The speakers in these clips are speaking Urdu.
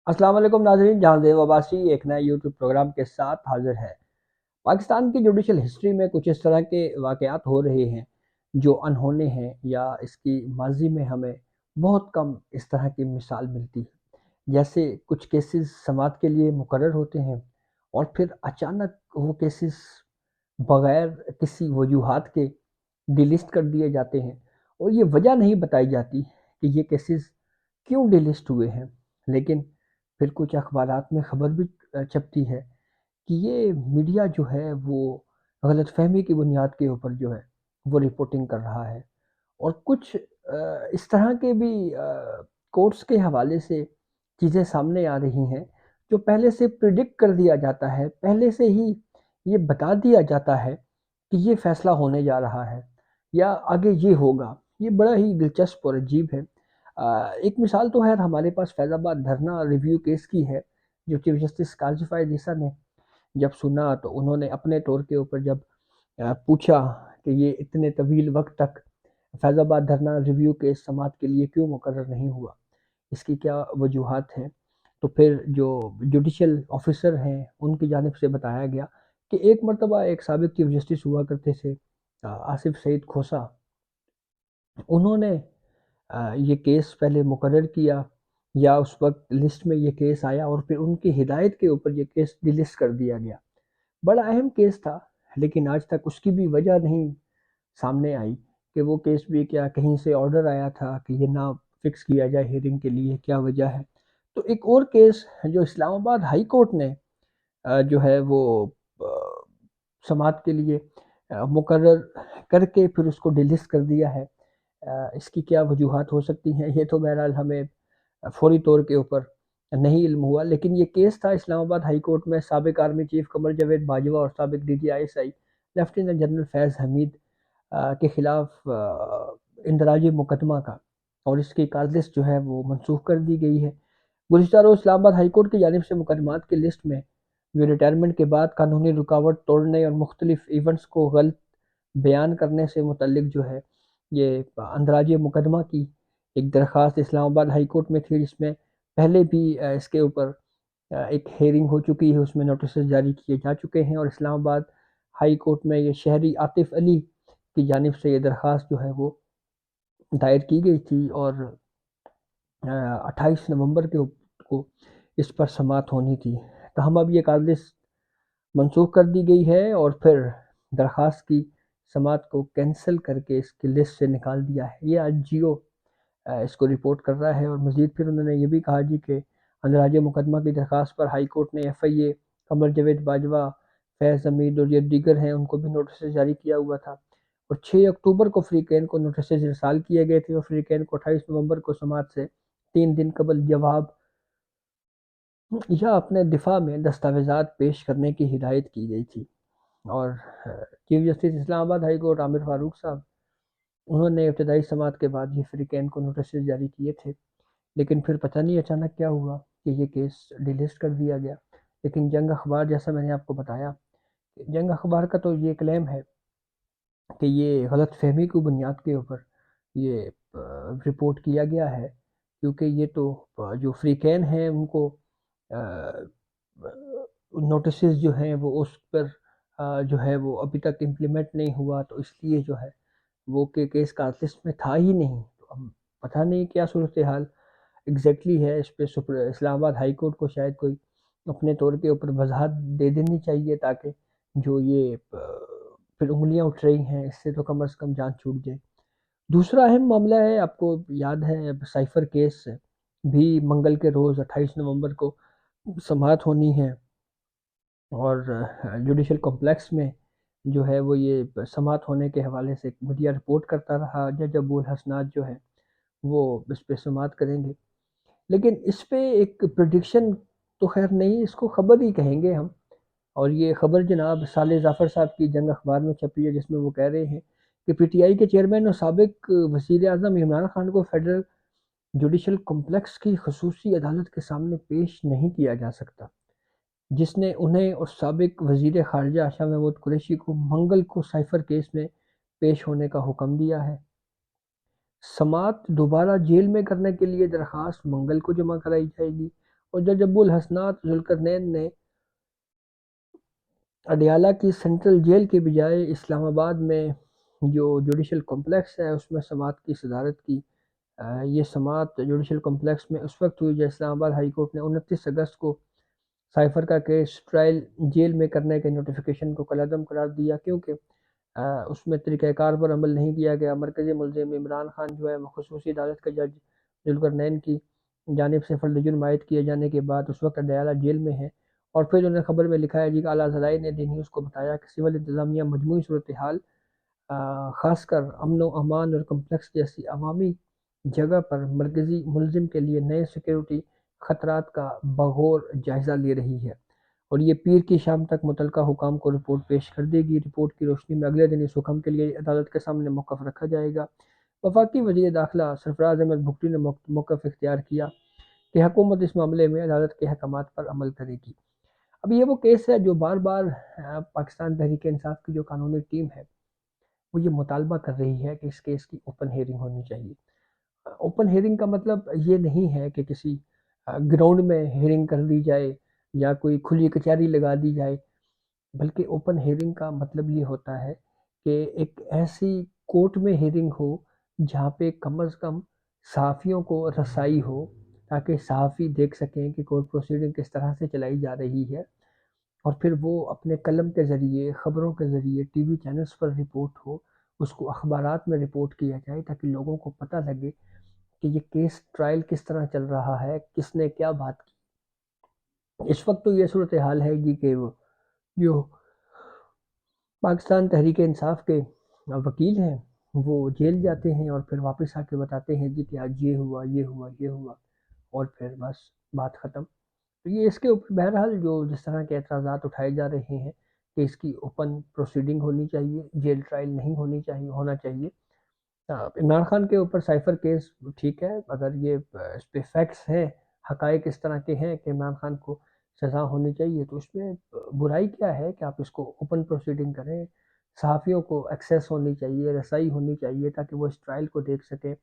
السلام علیکم ناظرین، جہاں زیب عباسی ایک نئے یوٹیوب پروگرام کے ساتھ حاضر ہے۔ پاکستان کی جوڈیشل ہسٹری میں کچھ اس طرح کے واقعات ہو رہے ہیں جو انہونے ہیں، یا اس کی ماضی میں ہمیں بہت کم اس طرح کی مثال ملتی ہے۔ جیسے کچھ کیسز سماعت کے لیے مقرر ہوتے ہیں اور پھر اچانک وہ کیسز بغیر کسی وجوہات کے ڈی لسٹ کر دیے جاتے ہیں، اور یہ وجہ نہیں بتائی جاتی کہ یہ کیسز کیوں ڈی لسٹ ہوئے ہیں۔ لیکن پھر کچھ اخبارات میں خبر بھی چھپتی ہے کہ یہ میڈیا جو ہے وہ غلط فہمی کی بنیاد کے اوپر جو ہے وہ رپورٹنگ کر رہا ہے، اور کچھ اس طرح کے بھی کورٹس کے حوالے سے چیزیں سامنے آ رہی ہیں جو پہلے سے پریڈکٹ کر دیا جاتا ہے، پہلے سے ہی یہ بتا دیا جاتا ہے کہ یہ فیصلہ ہونے جا رہا ہے یا آگے یہ ہوگا۔ یہ بڑا ہی دلچسپ اور عجیب ہے۔ ایک مثال تو ہے ہمارے پاس فیض آباد دھرنا ریویو کیس کی ہے، جو چیف جسٹس کاجفائی عیسیٰ نے جب سنا تو انہوں نے اپنے طور کے اوپر جب پوچھا کہ یہ اتنے طویل وقت تک فیض آباد دھرنا ریویو کیس سماعت کے لیے کیوں مقرر نہیں ہوا، اس کی کیا وجوہات ہیں، تو پھر جو جوڈیشل آفیسر ہیں ان کی جانب سے بتایا گیا کہ ایک مرتبہ ایک سابق چیف جسٹس ہوا کرتے تھے، آصف سعید کھوسہ، انہوں نے یہ کیس پہلے مقرر کیا، یا اس وقت لسٹ میں یہ کیس آیا اور پھر ان کی ہدایت کے اوپر یہ کیس ڈی لسٹ کر دیا گیا۔ بڑا اہم کیس تھا، لیکن آج تک اس کی بھی وجہ نہیں سامنے آئی کہ وہ کیس بھی کیا کہیں سے آرڈر آیا تھا کہ یہ نہ فکس کیا جائے ہیئرنگ کے لیے، کیا وجہ ہے۔ تو ایک اور کیس جو اسلام آباد ہائی کورٹ نے جو ہے وہ سماعت کے لیے مقرر کر کے پھر اس کو ڈی لسٹ کر دیا ہے، اس کی کیا وجوہات ہو سکتی ہیں یہ تو بہرحال ہمیں فوری طور کے اوپر نہیں علم ہوا۔ لیکن یہ کیس تھا اسلام آباد ہائی کورٹ میں سابق آرمی چیف قمر جاوید باجوہ اور سابق D G I S I lieutenant general Faiz Hameed کے خلاف اندراجی مقدمہ کا، اور اس کی کال لسٹ جو ہے وہ منسوخ کر دی گئی ہے۔ گزشتہ روز اسلام آباد ہائی کورٹ کی جانب سے مقدمات کی لسٹ میں جو ریٹائرمنٹ کے بعد قانونی رکاوٹ توڑنے اور مختلف ایونٹس کو غلط بیان کرنے سے متعلق جو ہے یہ اندراج مقدمہ کی ایک درخواست اسلام آباد ہائی کورٹ میں تھی، جس میں پہلے بھی اس کے اوپر ایک ہیئرنگ ہو چکی ہے، اس میں نوٹسز جاری کیے جا چکے ہیں، اور اسلام آباد ہائی کورٹ میں یہ شہری عاطف علی کی جانب سے یہ درخواست جو ہے وہ دائر کی گئی تھی، اور 28 نومبر کو اس پر سماعت ہونی تھی۔ تاہم اب یہ کالس منسوخ کر دی گئی ہے، اور پھر درخواست کی سماعت کو کینسل کر کے اس کی لسٹ سے نکال دیا ہے۔ یہ آج جیو اس کو رپورٹ کر رہا ہے، اور مزید پھر انہوں نے یہ بھی کہا جی کہ اندراج مقدمہ کی درخواست پر ہائی کورٹ نے ایف آئی اے قمر جاوید باجوہ، فیض حمید اور یہ دیگر ہیں ان کو بھی نوٹسز جاری کیا ہوا تھا، اور 6 اکتوبر کو فریقین کو نوٹسز ارسال کیے گئے تھے، اور فریقین کو 28 نومبر کو سماعت سے 3 دن قبل جواب یا اپنے دفاع میں دستاویزات پیش کرنے کی ہدایت کی گئی تھی۔ اور چیف جسٹس اسلام آباد ہائی کورٹ عامر فاروق صاحب، انہوں نے ابتدائی سماعت کے بعد یہ فریقین کو نوٹسز جاری کیے تھے، لیکن پھر پتہ نہیں اچانک کیا ہوا کہ یہ کیس ڈی لسٹ کر دیا گیا۔ لیکن جنگ اخبار، جیسا میں نے آپ کو بتایا، جنگ اخبار کا تو یہ کلیم ہے کہ یہ غلط فہمی کی بنیاد کے اوپر یہ رپورٹ کیا گیا ہے، کیونکہ یہ تو جو فریقین ہیں ان کو نوٹسز جو ہیں وہ اس پر جو ہے وہ ابھی تک امپلیمنٹ نہیں ہوا، تو اس لیے جو ہے وہ کہ کیس کا لسٹ میں تھا ہی نہیں۔ تو اب پتہ نہیں کیا صورتحال ایگزیکٹلی ہے اس پہ۔ اسلام آباد ہائی کورٹ کو شاید کوئی اپنے طور کے اوپر وضاحت دے دینی چاہیے، تاکہ جو یہ پھر انگلیاں اٹھ رہی ہیں اس سے تو کم از کم جان چھوٹ جائے۔ دوسرا اہم معاملہ ہے، آپ کو یاد ہے سائفر کیس بھی منگل کے روز 28 نومبر کو سماعت ہونی ہے، اور جوڈیشل کمپلیکس میں جو ہے وہ یہ سماعت ہونے کے حوالے سے میڈیا رپورٹ کرتا رہا، جج ابو الحسنات جو ہے وہ اس پہ سماعت کریں گے۔ لیکن اس پہ ایک پریڈکشن تو خیر نہیں، اس کو خبر ہی کہیں گے ہم، اور یہ خبر جناب صالح ظفر صاحب کی جنگ اخبار میں چھپی ہے، جس میں وہ کہہ رہے ہیں کہ پی ٹی آئی کے چیئرمین اور سابق وزیر اعظم عمران خان کو فیڈرل جوڈیشل کمپلیکس کی خصوصی عدالت کے سامنے پیش نہیں کیا جا سکتا، جس نے انہیں اور سابق وزیر خارجہ شاہ محمود قریشی کو منگل کو سائفر کیس میں پیش ہونے کا حکم دیا ہے۔ سماعت دوبارہ جیل میں کرنے کے لیے درخواست منگل کو جمع کرائی جائے گی، اور جج ابو الحسنات ذوالقرنین نے اڈیالہ کی سینٹرل جیل کے بجائے اسلام آباد میں جو جوڈیشل کمپلیکس ہے اس میں سماعت کی صدارت کی۔ یہ سماعت جوڈیشل کمپلیکس میں اس وقت ہوئی جب اسلام آباد ہائی کورٹ نے 29 اگست کو سائفر کا کیس ٹرائل جیل میں کرنے کے نوٹیفیکیشن کو کالعدم قرار دیا، کیونکہ اس میں طریقہ کار پر عمل نہیں کیا گیا۔ مرکزی ملزم عمران خان جو ہے خصوصی عدالت کے جج ذوالقرنین کی جانب سے فرد جرم عائد کیے جانے کے بعد اس وقت اڈیالہ جیل میں ہے۔ اور پھر انہوں نے خبر میں لکھا ہے جی کہ اعلیٰ ذرائع نے دی نیوز کو بتایا کہ سول انتظامیہ مجموعی صورتحال خاص کر امن و امان اور کمپلیکس جیسی عوامی جگہ پر مرکزی ملزم کے لیے نئے سیکیورٹی خطرات کا بغور جائزہ لے رہی ہے، اور یہ پیر کی شام تک متعلقہ حکام کو رپورٹ پیش کر دے گی۔ رپورٹ کی روشنی میں اگلے دن اس حکم کے لیے عدالت کے سامنے موقف رکھا جائے گا۔ وفاقی وزیر داخلہ سرفراز احمد بگٹی نے موقف اختیار کیا کہ حکومت اس معاملے میں عدالت کے احکامات پر عمل کرے گی۔ اب یہ وہ کیس ہے جو بار بار پاکستان تحریک انصاف کی جو قانونی ٹیم ہے وہ یہ مطالبہ کر رہی ہے کہ اس کیس کی اوپن ہیئرنگ ہونی چاہیے۔ اوپن ہیئرنگ کا مطلب یہ نہیں ہے کہ کسی گراؤنڈ میں ہیئرنگ کر دی جائے یا کوئی کھلی کچہری لگا دی جائے، بلکہ اوپن ہیئرنگ کا مطلب یہ ہوتا ہے کہ ایک ایسی کورٹ میں ہیئرنگ ہو جہاں پہ کم از کم صحافیوں کو رسائی ہو، تاکہ صحافی دیکھ سکیں کہ کورٹ پروسیڈنگ کس طرح سے چلائی جا رہی ہے، اور پھر وہ اپنے قلم کے ذریعے، خبروں کے ذریعے، ٹی وی چینلز پر رپورٹ ہو، اس کو اخبارات میں رپورٹ کیا جائے تاکہ لوگوں کو پتہ لگے کہ یہ کیس ٹرائل کس طرح چل رہا ہے، کس نے کیا بات کی۔ اس وقت تو یہ صورتحال ہے جی کہ وہ جو پاکستان تحریک انصاف کے وکیل ہیں وہ جیل جاتے ہیں اور پھر واپس آ کے بتاتے ہیں جی کہ آج یہ ہوا، یہ ہوا، یہ ہوا، اور پھر بس بات ختم۔ تو یہ اس کے اوپر بہرحال جو جس طرح کے اعتراضات اٹھائے جا رہے ہیں کہ اس کی اوپن پروسیڈنگ ہونی چاہیے، جیل ٹرائل نہیں ہونا چاہیے۔ عمران خان کے اوپر سائفر کیس ٹھیک ہے، اگر یہ اس پہ فیکٹس ہیں، حقائق اس طرح کے ہیں کہ عمران خان کو سزا ہونی چاہیے، تو اس میں برائی کیا ہے کہ آپ اس کو اوپن پروسیڈنگ کریں۔ صحافیوں کو ایکسیس ہونی چاہیے، رسائی ہونی چاہیے، تاکہ وہ اس ٹرائل کو دیکھ سکیں،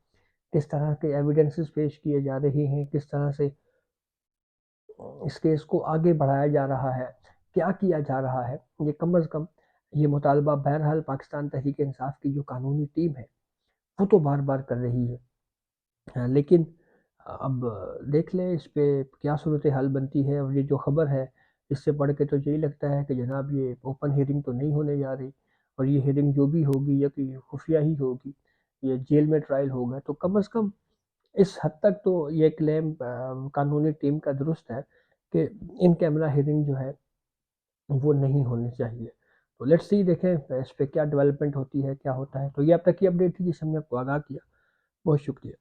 کس طرح کے ایویڈنسز پیش کیے جا رہے ہیں، کس طرح سے اس کیس کو آگے بڑھایا جا رہا ہے، کیا کیا جا رہا ہے۔ یہ کم از کم یہ مطالبہ بہرحال پاکستان تحریک انصاف کی جو قانونی ٹیم ہے وہ تو بار بار کر رہی ہے، لیکن اب دیکھ لیں اس پہ کیا صورتحال بنتی ہے۔ اور یہ جو خبر ہے اس سے پڑھ کے تو یہی لگتا ہے کہ جناب یہ اوپن ہیئرنگ تو نہیں ہونے جا رہی، اور یہ ہیئرنگ جو بھی ہوگی یا کہ خفیہ ہی ہوگی، یہ جیل میں ٹرائل ہوگا، تو کم از کم اس حد تک تو یہ کلیم قانونی ٹیم کا درست ہے کہ ان کیمرہ ہیئرنگ جو ہے وہ نہیں ہونی چاہیے۔ تو لیٹس سی، دیکھیں اس پہ کیا ڈیولپمنٹ ہوتی ہے، کیا ہوتا ہے۔ تو یہ اب تک کی اپڈیٹ تھی جس سے ہم نے آپ کو آگاہ کیا۔ بہت شکریہ۔